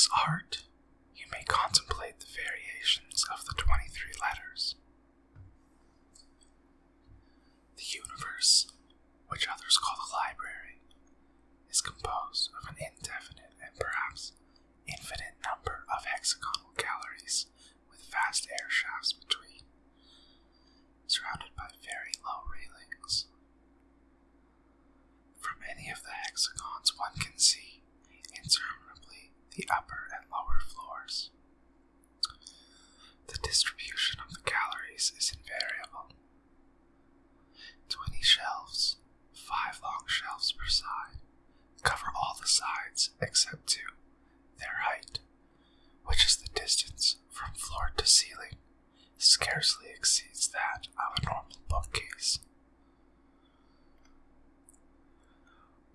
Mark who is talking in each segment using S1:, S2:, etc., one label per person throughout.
S1: this art, you may contemplate the variations of the 23 letters. The universe, which others call the library, is composed of an indefinite and perhaps infinite number of hexagonal galleries with vast air shafts between, surrounded by very low railings. From any of the hexagons one can see interminably the upper and lower floors. The distribution of the galleries is invariable. 20 shelves, 5 long shelves per side, cover all the sides except 2, their height, which is the distance from floor to ceiling, scarcely exceeds that of a normal bookcase.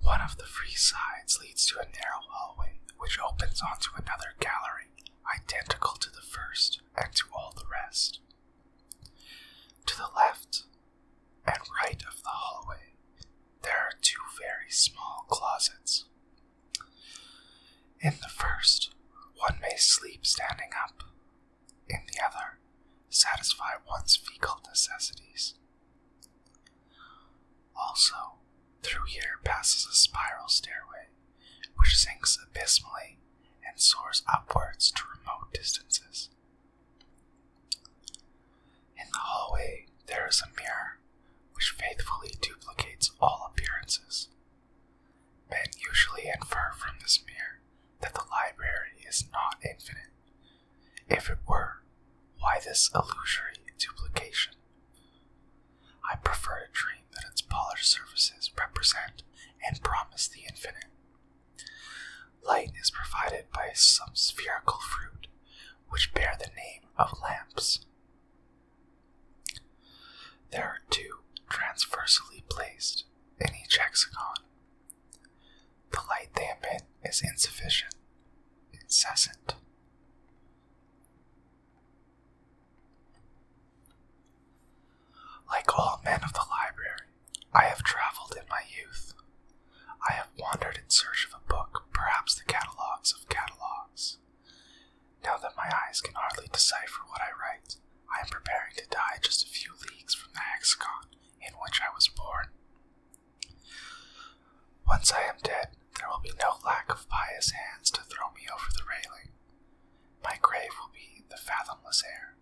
S1: One of the free sides leads to a narrow hallway which opens onto another gallery identical to the first and to all the rest. To the left and right of the hallway there are 2 very small closets. In the first, one may sleep standing up. In the other, satisfy one's fecal necessities. Also, through here passes a spiral stairway, which sinks abysmally and soars upwards to remote distances. In the hallway, there is a mirror, which faithfully duplicates all appearances. Men usually infer from this mirror that the library is not infinite. If it were, why this illusory duplication? I prefer to dream that its polished surfaces represent and promise the infinite. Light is provided by some spherical fruit, which bear the name of lamps. There are 2 transversely placed in each hexagon. The light they emit is insufficient, incessant. Like all men of the library, I have traveled in my youth. I have wandered in search of a book, perhaps the catalogues of catalogues. Now that my eyes can hardly decipher what I write, I am preparing to die just a few leagues from the hexagon in which I was born. Once I am dead, there will be no lack of pious hands to throw me over the railing. My grave will be the fathomless air.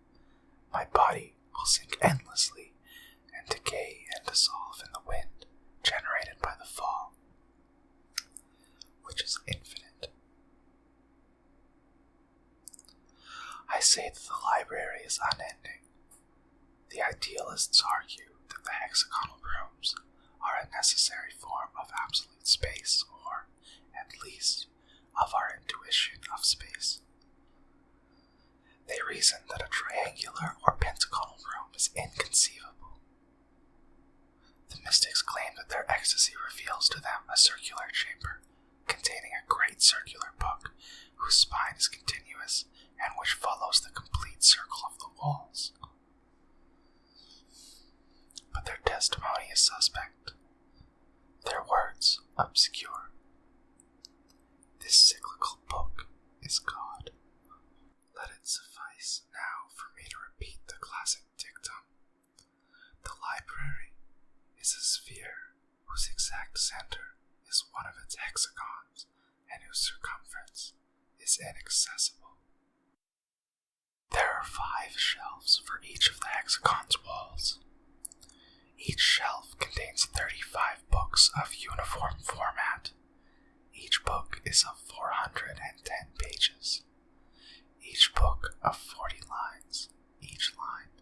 S1: My body will sink endlessly and decay and dissolve in the wind generated by the fall, which is infinite. I say that the library is unending. The idealists argue that the hexagonal rooms are a necessary form of absolute space, or, at least, of our intuition of space. They reason that a triangular or pentagonal room is inconceivable. The mystics claim that their ecstasy reveals to them a circular chamber containing a great circular book whose spine is continuous and which follows the complete circle of the walls. But their testimony is suspect, their words obscure. This cyclical book is God. Let it suffice now for me to repeat the classic dictum. The library is a sphere whose exact center is one of its hexagons and whose circumference is inaccessible. There are 5 shelves for each of the hexagon's walls. Each shelf contains 35 books of uniform format. Each book is of 410 pages. Each book of 40 lines, each line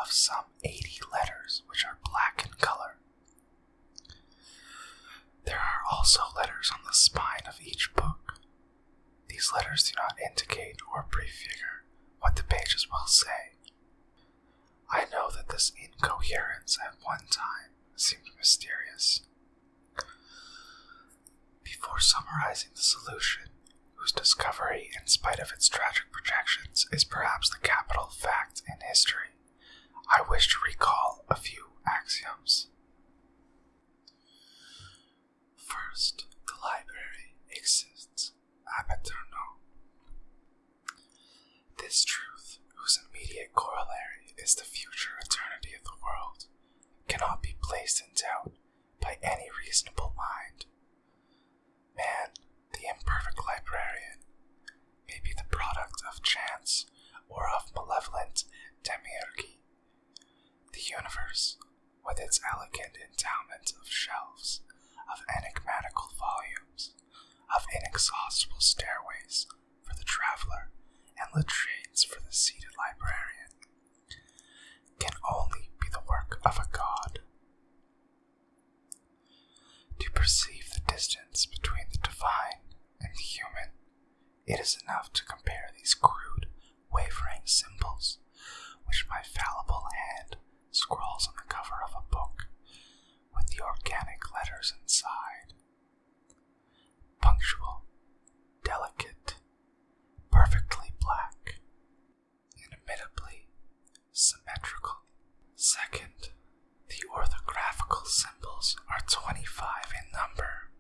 S1: of some 80 letters which are black in color. There are also letters on the spine of each book. These letters do not indicate or prefigure what the pages will say. I know that this incoherence at one time seemed mysterious. Before summarizing the solution, whose discovery, in spite of its tragic projections, is perhaps the capital fact in history, I wish to recall a few axioms. First, the library exists ab eterno, placed in doubt by any reasonable mind. Man, the imperfect librarian, may be the product of chance or of malevolent demiurgy. The universe, with its elegant endowment of shelves, of enigmatical volumes, of inexhaustible stairways for the traveler and latrines for the seated librarian, can only be the work of a god. To perceive the distance between the divine and the human, it is enough to compare these crude, wavering symbols, which my fallible hand scrawls on the cover of a book, with the organic letters inside. Punctual, delicate, perfectly black, inimitably symmetrical. Second, the orthographical symbols are 25 in number.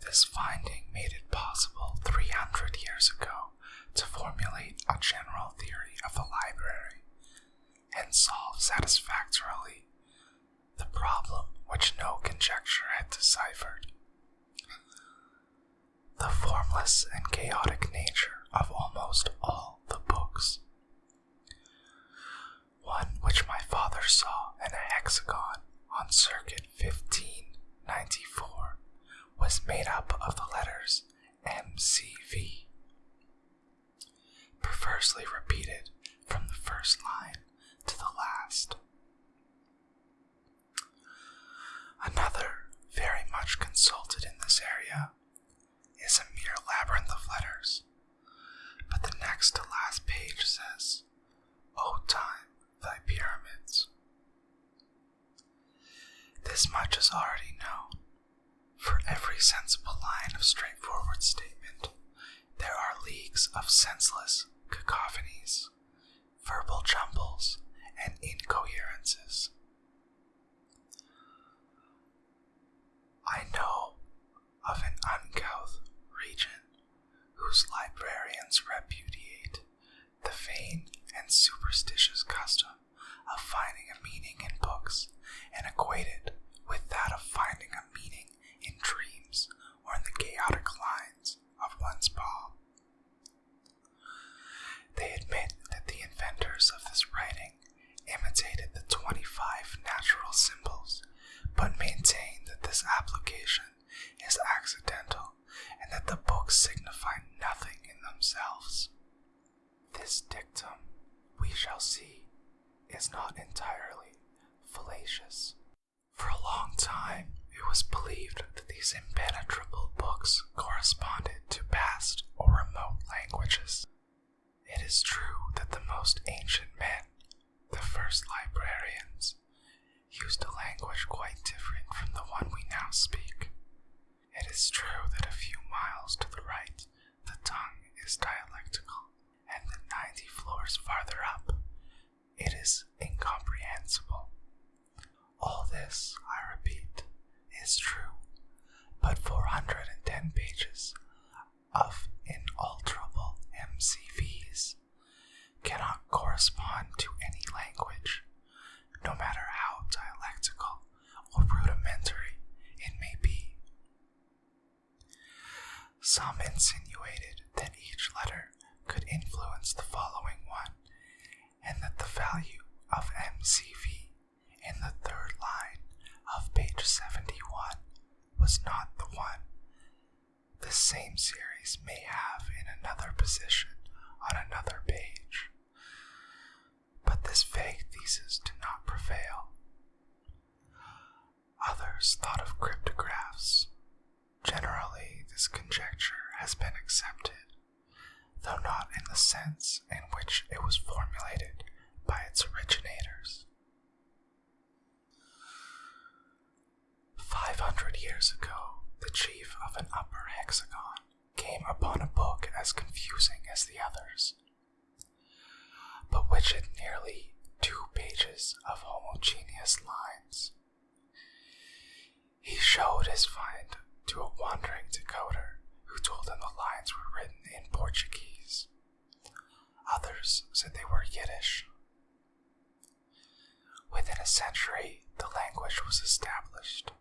S1: This finding made it possible 300 years ago to formulate a general theory of the library and solve satisfactorily the problem which no conjecture had deciphered. The formless and chaotic nature of almost all the books. One which my father saw in a hexagon on circuit 1594 was made up of the letters MCV, perversely repeated from the first line to the last. Another, very much consulted in this area, is a mere labyrinth of letters, but the next to last page says, "O time, thy pyramids." This much is already known. For every sensible line of straightforward statement, there are leagues of senseless cacophonies, verbal jumbles, and incoherences. I know of an uncouth region whose librarians repudiate the vain and superstitious custom of finding a meaning in books and equate it with that of finding a meaning in dreams or in the chaotic lines of one's palm. They admit that the inventors of this writing imitated the 25 natural symbols, but maintain that this application is accidental and that the books signify nothing in themselves. This dictum, we shall see, is not entirely fallacious. For a long time, it was believed that these impenetrable books corresponded to past or remote languages. It is true that the most ancient men, the first librarians, used a language quite different from the one we now speak. It is true that a few miles to the right, the tongue is dialectical, and that 90 floors farther up, it is incomprehensible. All this, I repeat, is true, but 410 pages of inalterable MCVs cannot correspond to any language, no matter how dialectical or rudimentary it may be. Some insinuated that each letter could influence the following one, and that the value of MCV in the third line of page 71 was not the one the same series may have in another position on another page. But this vague thesis did not prevail. Others thought of cryptographs. Generally, this conjecture has been accepted, though not in the sense in which it was formulated by its originators. 500 years ago, the chief of an upper hexagon came upon a book as confusing as the others, but which had nearly 2 pages of homogeneous lines. He showed his find to a wandering decoder who told him the lines were written in Portuguese. Others said they were Yiddish. Within a century, the language was established.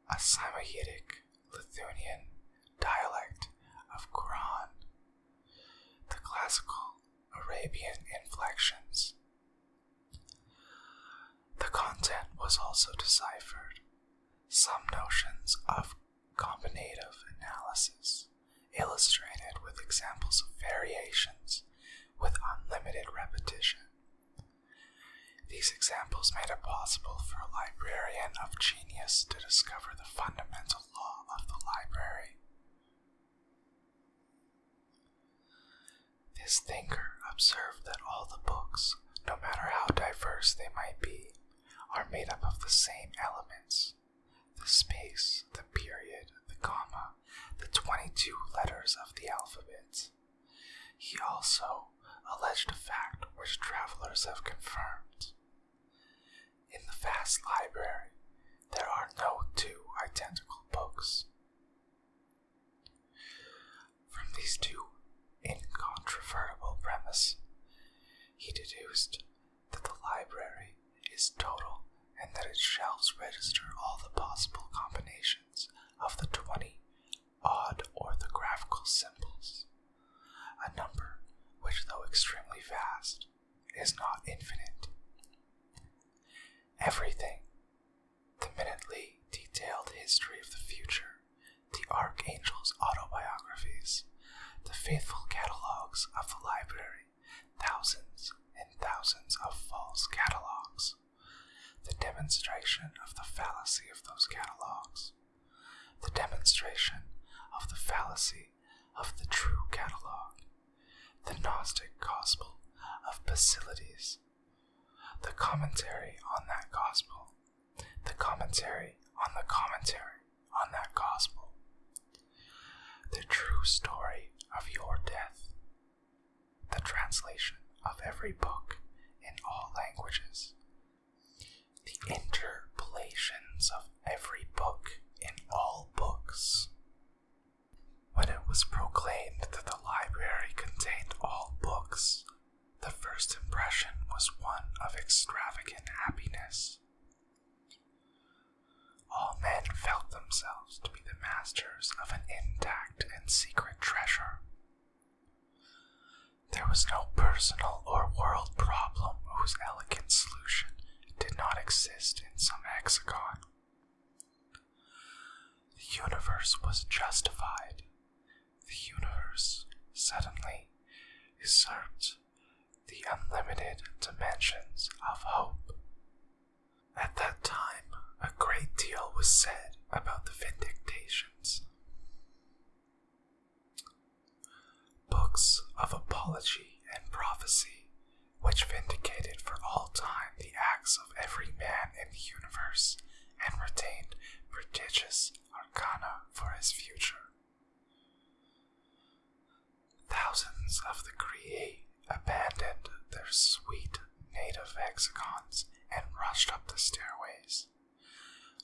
S1: A Semitic Lithuanian dialect of Quran, the classical Arabian inflections. The content was also deciphered. Some notions of combinative analysis, illustrated with examples of variations with unlimited repetition. These examples made it possible for a librarian of genius to discover the fundamental law of the library. This thinker observed that all the books, no matter how diverse they might be, are made up of the same elements: the space, the period, the comma, the 22 letters of the alphabet. He also alleged a fact which travelers have confirmed. In the vast library, there are no two identical books. From these two incontrovertible premises, he deduced that the library is total and that its shelves register all the possible combinations of the 20 odd orthographical symbols, a number which, though extremely vast, is not infinite. Everything, the minutely detailed history of the future, the archangel's autobiographies, the faithful catalogues of the library, thousands and thousands of false catalogues, the demonstration of the fallacy of those catalogues, the demonstration of the fallacy of the true catalogue, the Gnostic gospel of Basilides, the commentary on that gospel, the commentary on the commentary on that gospel, the true story of your death, the translation of every book in all languages, the interpolations of every book in all books. When it was proclaimed that the library contained all books, the first impression was one of extravagant happiness. All men felt themselves to be the masters of an intact and secret treasure. There was no personal or world problem whose elegant solution did not exist in some hexagon. The universe was justified. The universe suddenly usurped the unlimited dimensions of hope. At that time, a great deal was said about the vindictations. Books of apology and prophecy, which vindicated for all time the acts of every man in the universe and retained prodigious arcana for his future. Thousands of the Griei abandoned their sweet native hexagons and rushed up the stairways,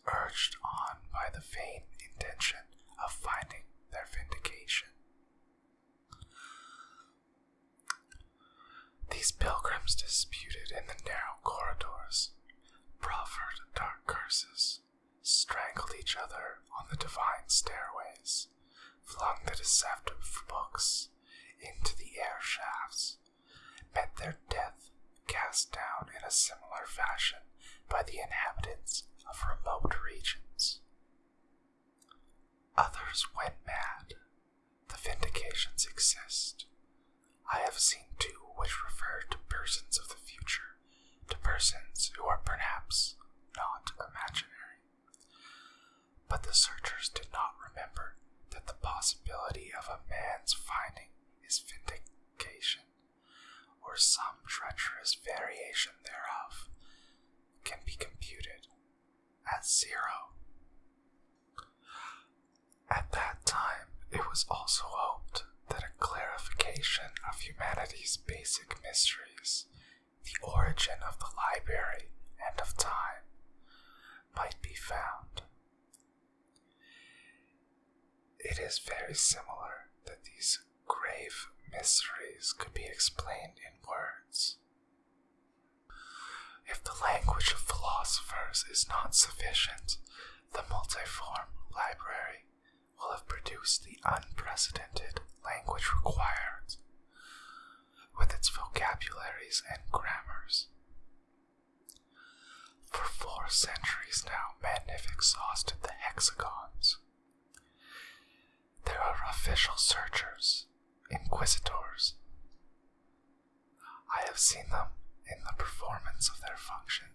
S1: urged on by the vain intention of finding their vindication. These pilgrims disputed in the narrow corridors, proffered dark curses, strangled each other on the divine stairways, flung the deceptive books into the air shafts, met their death cast down in a similar fashion by the inhabitants of remote regions. Others went mad. The vindications exist. I have seen two which refer to persons of the future, to persons who are perhaps not imaginary. But the searchers did not remember that the possibility of a man's finding his vindication, or some treacherous variation thereof, can be computed as 0. At that time, it was also hoped that a clarification of humanity's basic mysteries, the origin of the library and of time, might be found. It is very similar that these grave mysteries could be explained in words. If the language of philosophers is not sufficient, the multiform library will have produced the unprecedented language required, with its vocabularies and grammars. For 4 centuries now, men have exhausted the hexagons. There are official searchers, inquisitors. I have seen them in the performance of their function.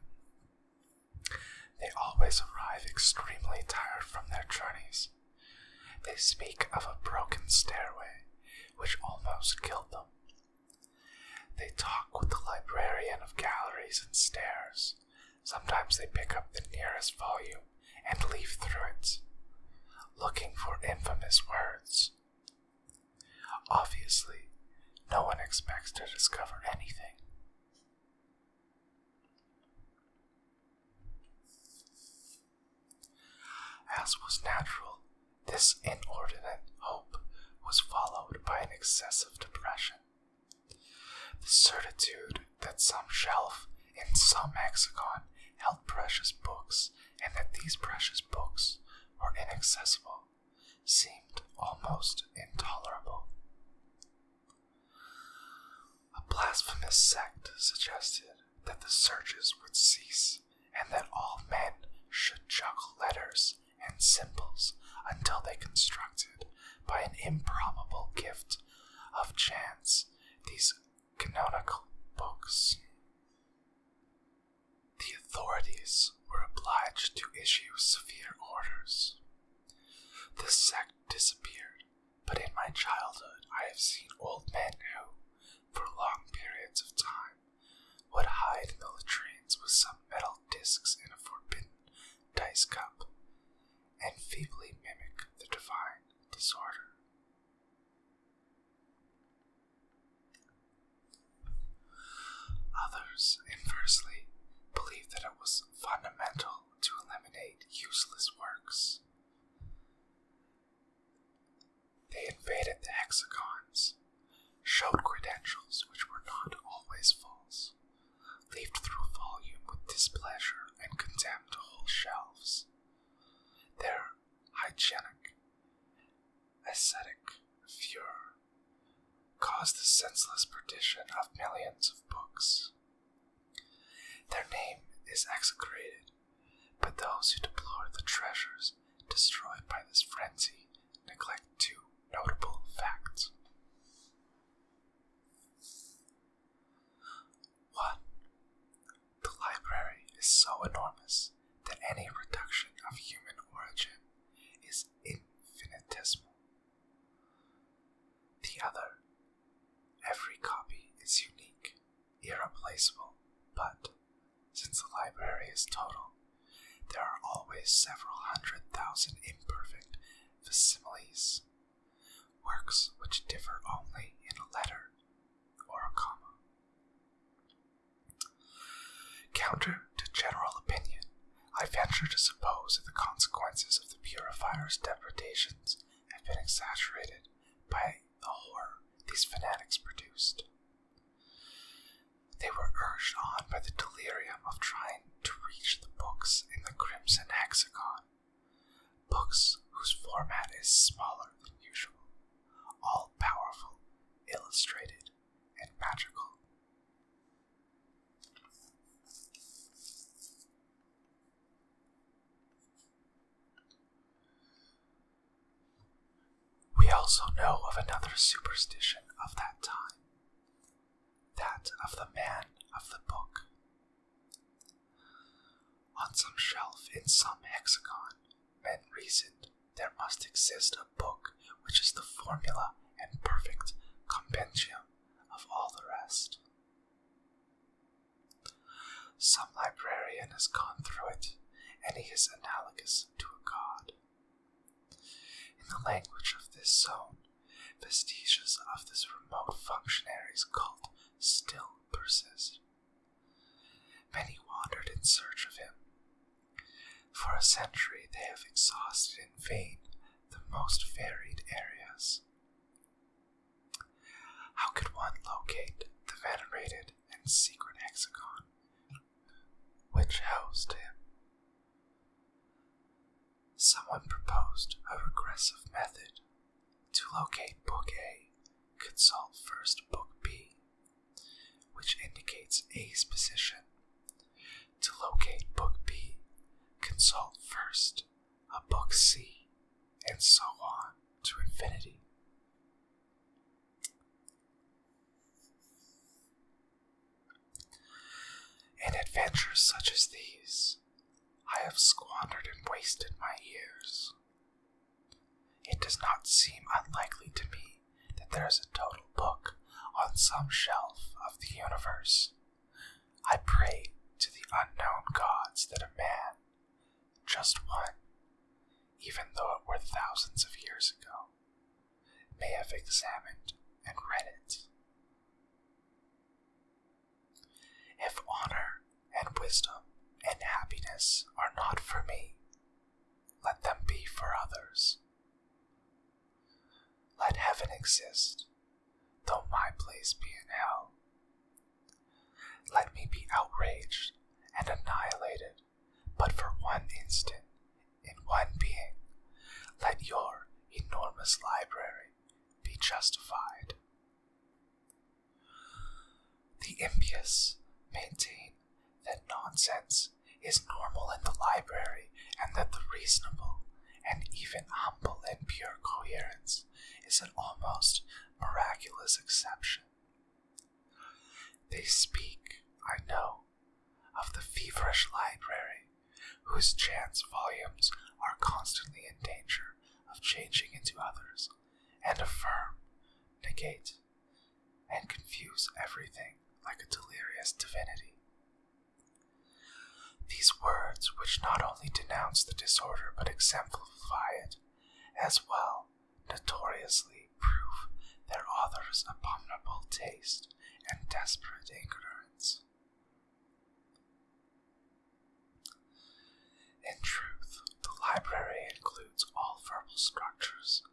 S1: They always arrive extremely tired from their journeys. They speak of a broken stairway which almost killed them. They talk with the librarian of galleries and stairs. Sometimes they pick up the nearest volume and leaf through it, looking for infamous words. Obviously, no one expects to discover anything. As was natural, this inordinate hope was followed by an excessive depression. The certitude that some shelf in some hexagon held precious books, and that these precious books were inaccessible, seemed almost intolerable. A blasphemous sect suggested that the searches would cease, and that all men should juggle letters and symbols until they constructed, by an improbable gift of chance, these canonical books. The authorities were obliged to issue severe orders. The sect disappeared, but in my childhood I have seen old men who, for long periods of time, would hide in the latrines with some metal discs in a forbidden dice cup, and feebly mimic the divine disorder. Others, inversely, believed that it was fundamental to eliminate useless works. They invaded the hexagons, showed credentials which were not always false, leafed through a volume with displeasure, and condemned whole shelves. Their hygienic, ascetic furor caused the senseless perdition of millions of books. Their name is execrated, but those who deplore the treasures destroyed by this frenzy neglect 2 notable facts. 1. The library is so enormous that any reduction of human origin is infinitesimal. The other, every copy is unique, irreplaceable, but since the library is total, there are always several 100,000 imperfect facsimiles, works which differ only in a letter or a comma. Counter to general opinion, I venture to suppose that the consequences of the purifier's depredations have been exaggerated by the horror these fanatics produced. They were urged on by the delirium of trying to reach the books in the crimson hexagon, books whose format is smaller than usual, all-powerful, illustrated, and magical. We also know of another superstition of that time, that of the man of the book. On some shelf in some hexagon, men reasoned there must exist a book which is the formula and perfect compendium of all the rest. Some librarian has gone through it, and he is analogous to a god. In the language of this zone, vestiges of this remote functionary's cult still persist. Many wandered in search of him. For a century they have exhausted in vain the most varied areas. How could one locate the venerated and secret hexagon which housed him. Someone proposed a regressive method. To locate Book A, consult first Book B, which indicates A's position. To locate Book B, consult first a Book C, and so on to infinity. In adventures such as these, I have squandered and wasted my years. It does not seem unlikely to me that there is a total book on some shelf of the universe. I pray to the unknown gods that a man, just one, even though it were thousands of years ago, may have examined and read it. If honor and wisdom and happiness are not for me, let them be for others. Let heaven exist, though my place be in hell. Let me be outraged and annihilated, but for one instant, in one being, let your enormous library be justified. The impious maintain that nonsense is normal in the library, and that the reasonable and even humble and pure coherence is an almost miraculous exception. They speak, I know, of the feverish library, whose chance volumes are constantly in danger of changing into others, and affirm, negate, and confuse everything like a delirious divinity. These words, which not only denounce the disorder but exemplify it, as well notoriously prove their author's abominable taste and desperate ignorance. In truth, the library includes all verbal structures,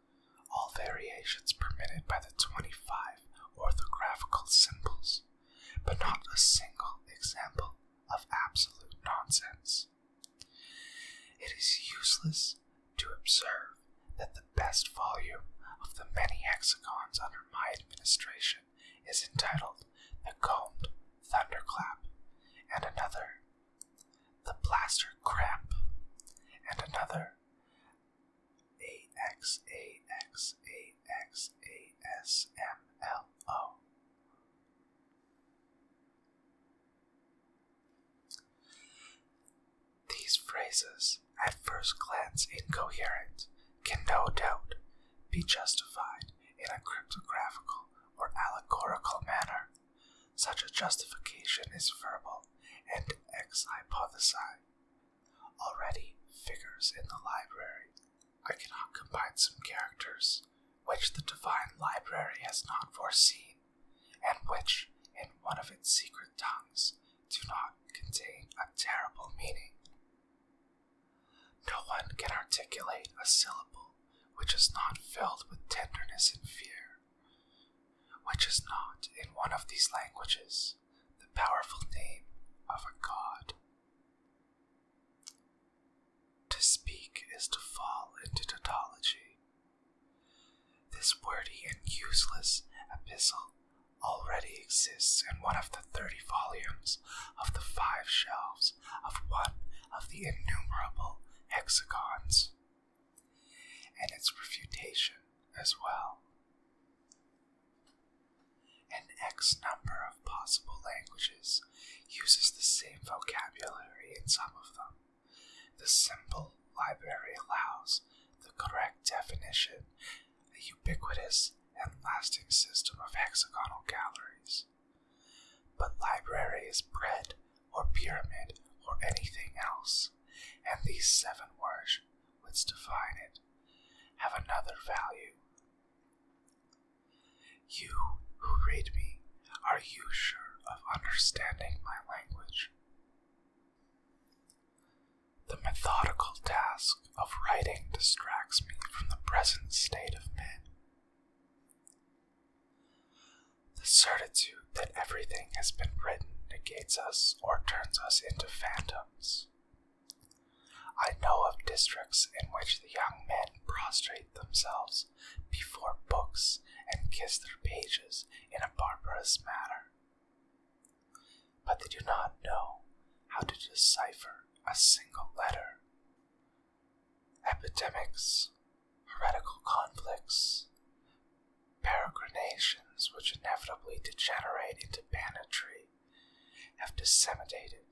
S1: all variations permitted by the 25 orthographical symbols, but not a single example of absolute nonsense. It is useless to observe that the best volume of the many hexagons under my administration is entitled The Combed Thunderclap, and another The Blaster Cramp, and another AXAXAXASMLO. These phrases, at first glance incoherent, can no doubt be justified in a cryptographical or allegorical manner. Such a justification is verbal and ex hypothesi. Already figures in the library. I cannot combine some characters which the divine library has not foreseen, and which, in one of its secret tongues, do not contain a terrible meaning. No one can articulate a syllable which is not filled with tenderness and fear, which is not, in one of these languages, the powerful name of a god. To speak is to fall into tautology. This wordy and useless epistle already exists in one of the 30 volumes of the 5 shelves of one of the innumerable hexagons, and its refutation as well. An X number of possible languages uses the same vocabulary in some of them. The simple library allows the correct definition, a ubiquitous and lasting system of hexagonal galleries. But library is bread or pyramid or anything else, and these 7 words which define it have another value. You who read me, are you sure of understanding my language? The methodical task of writing distracts me from the present state of men. The certitude that everything has been written suffocates us or turns us into phantoms. I know of districts in which the young men prostrate themselves before books and kiss their pages in a barbarous manner. But they do not know how to decipher a single letter. Epidemics, heretical conflicts, peregrinations which inevitably degenerate into banditry have disseminated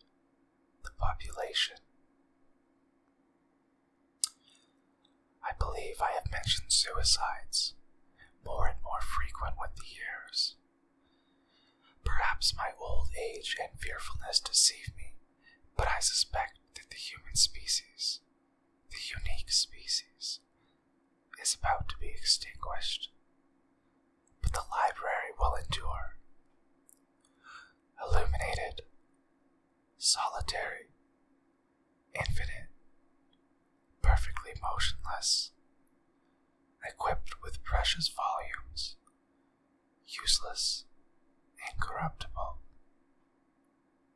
S1: the population. I believe I have mentioned suicides, more and more frequent with the years. Perhaps my old age and fearfulness deceive me, but I suspect that the human species, the unique species, is about to be extinguished. But the library will endure. Illuminated, solitary, infinite, perfectly motionless, equipped with precious volumes, useless, incorruptible,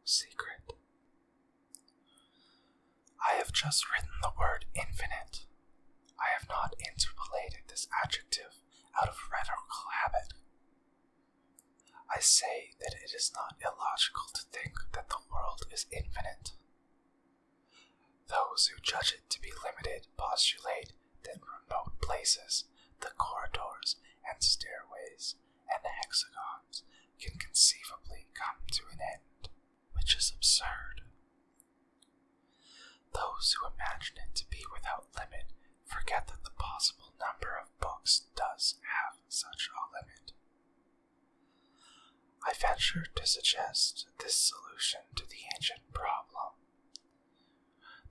S1: secret. I have just written the word infinite. I have not interpolated this adjective out of rhetorical habit. I say that it is not illogical to think that the world is infinite. Those who judge it to be limited postulate that remote places, the corridors and stairways and hexagons can conceivably come to an end, which is absurd. Those who imagine it to be without limit forget that the possible number of books does have such a limit. I venture to suggest this solution to the ancient problem.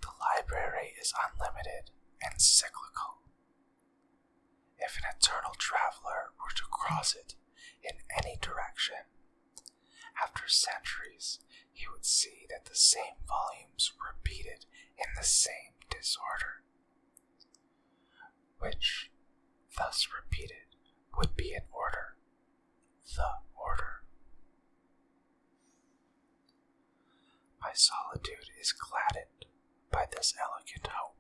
S1: The library is unlimited and cyclical. If an eternal traveler were to cross it in any direction, after centuries he would see that the same volumes repeated in the same disorder, which, thus repeated, would be in order, the order. My solitude is gladdened by this elegant hope.